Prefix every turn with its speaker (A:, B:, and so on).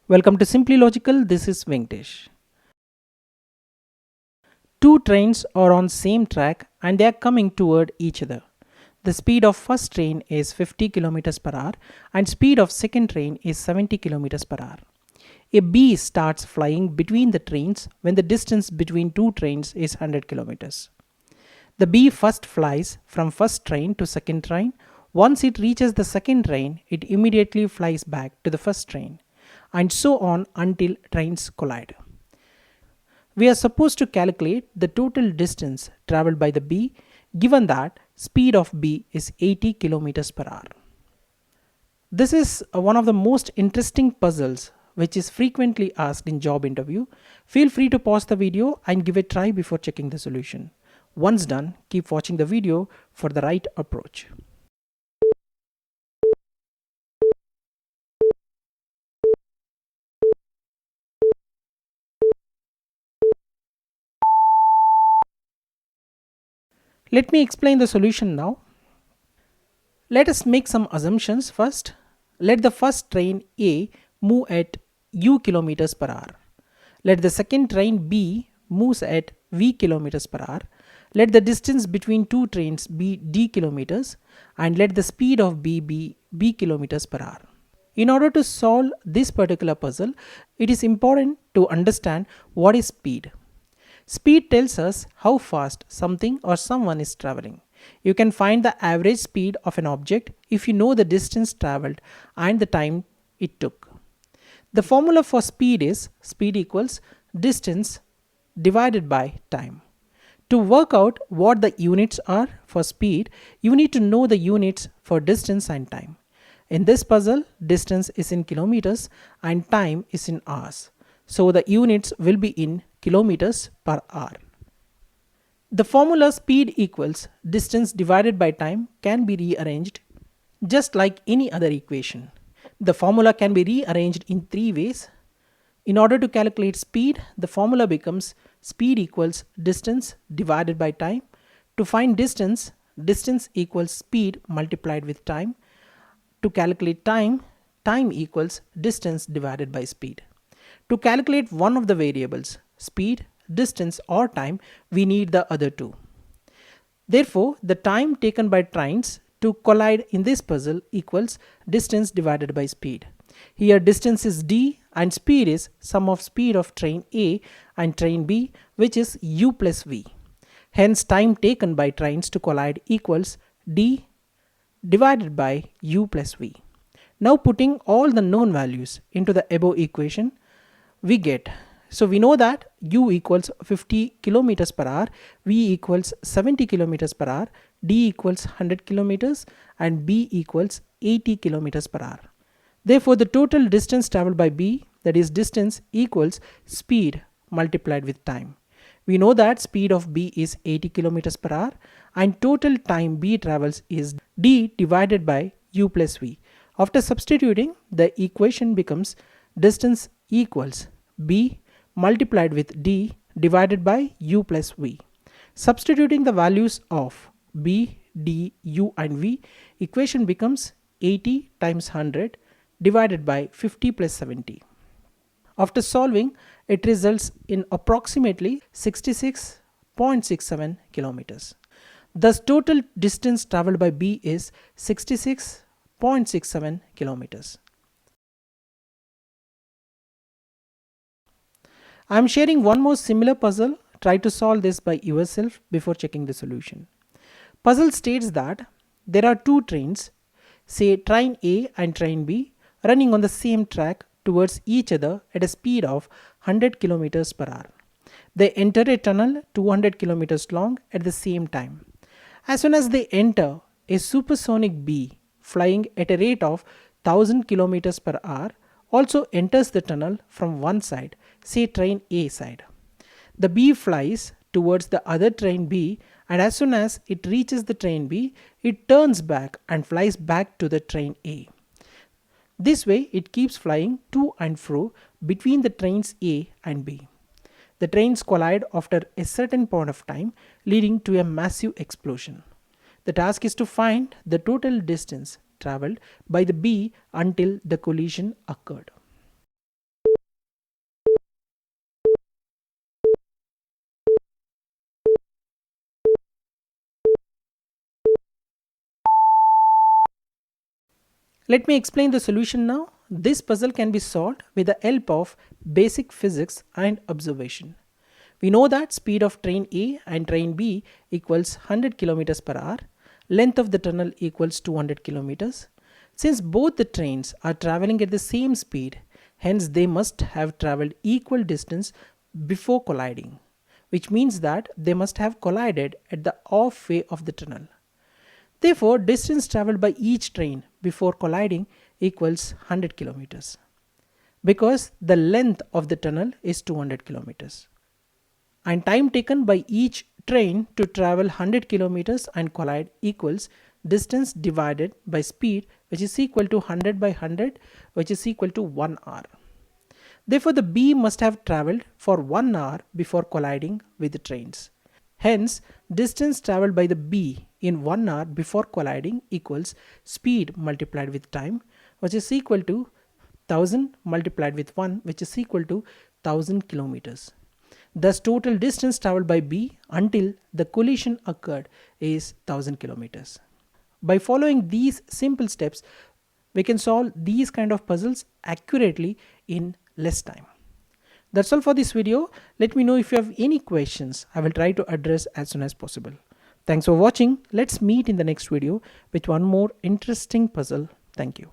A: Welcome to Simply Logical. This is Venkatesh. Two trains are on same track and they are coming toward each other. The speed of first train is 50 kilometers per hour and speed of second train is 70 kilometers per hour. A bee starts flying between the trains when the distance between two trains is 100 kilometers. The bee first flies from first train to second train. Once it reaches the second train, it immediately flies back to the first train, and so on until trains collide. We are supposed to calculate the total distance traveled by the bee given that speed of bee is 80 kilometers per hour. This is one of the most interesting puzzles which is frequently asked in job interview. Feel free to pause the video and give it a try before checking the solution. Once done, keep watching the video for the right approach. Let me explain the solution now. Let us make some assumptions first. Let the first train A move at u kilometers per hour. Let the second train B moves at v kilometers per hour. Let the distance between two trains be d kilometers and let the speed of B be b kilometers per hour. In order to solve this particular puzzle, it is important to understand what is speed. Speed tells us how fast something or someone is traveling. You can find the average speed of an object if you know the distance traveled and the time it took. The formula for speed is speed equals distance divided by time. To work out what the units are for speed, you need to know the units for distance and time. In this puzzle, distance is in kilometers and time is in hours. So the units will be in kilometers per hour. The formula speed equals distance divided by time can be rearranged just like any other equation. The formula can be rearranged in three ways. In order to calculate speed, the formula becomes speed equals distance divided by time. To find distance, distance equals speed multiplied with time. To calculate time, time equals distance divided by speed. To calculate one of the variables, speed, distance or time, we need the other two. Therefore, the time taken by trains to collide in this puzzle equals distance divided by speed. Here distance is d and speed is sum of speed of train A and train B, which is u plus v. Hence time taken by trains to collide equals d divided by u plus v. Now putting all the known values into the above equation, we get, so we know that u equals 50 kilometers per hour, v equals 70 kilometers per hour, d equals 100 kilometers and b equals 80 kilometers per hour. Therefore the total distance traveled by b, that is distance equals speed multiplied with time. We know that speed of b is 80 kilometers per hour and total time b travels is d divided by u plus v. After substituting, the equation becomes distance equals b multiplied with d divided by u plus v. Substituting the values of b, d, u and v, equation becomes 80 times 100 divided by 50 plus 70. After solving, it results in approximately 66.67 kilometers. Thus total distance traveled by B is 66.67 kilometers. I am sharing one more similar puzzle. Try to solve this by yourself before checking the solution. Puzzle states that there are two trains, say train A and train B, running on the same track towards each other at a speed of 100 kilometers per hour. They enter a tunnel 200 kilometers long at the same time. As soon as they enter, a supersonic bee flying at a rate of 1000 kilometers per hour also enters the tunnel from one side, say train A side. The bee flies towards the other train B and as soon as it reaches the train B, it turns back and flies back to the train A. This way it keeps flying to and fro between the trains A and B. The trains collide after a certain point of time, leading to a massive explosion. The task is to find the total distance traveled by the bee until the collision occurred. Let me explain the solution now. This puzzle can be solved with the help of basic physics and observation. We know that speed of train A and train B equals 100 kilometers per hour. Length of the tunnel equals 200 kilometers. Since both the trains are traveling at the same speed, hence they must have traveled equal distance before colliding, which means that they must have collided at the off way of the tunnel. Therefore, distance traveled by each train before colliding equals 100 kilometers because the length of the tunnel is 200 kilometers. And time taken by each train to travel 100 kilometers and collide equals distance divided by speed, which is equal to 100 by 100, which is equal to 1 hour. Therefore, the B must have traveled for 1 hour before colliding with the trains. Hence, distance traveled by the B in 1 hour before colliding equals speed multiplied with time, which is equal to 1000 multiplied with 1, which is equal to 1000 kilometers. Thus, total distance traveled by B until the collision occurred is 1000 kilometers. By following these simple steps, we can solve these kind of puzzles accurately in less time. That's all for this video. Let me know if you have any questions. I will try to address as soon as possible. Thanks for watching. Let's meet in the next video with one more interesting puzzle. Thank you.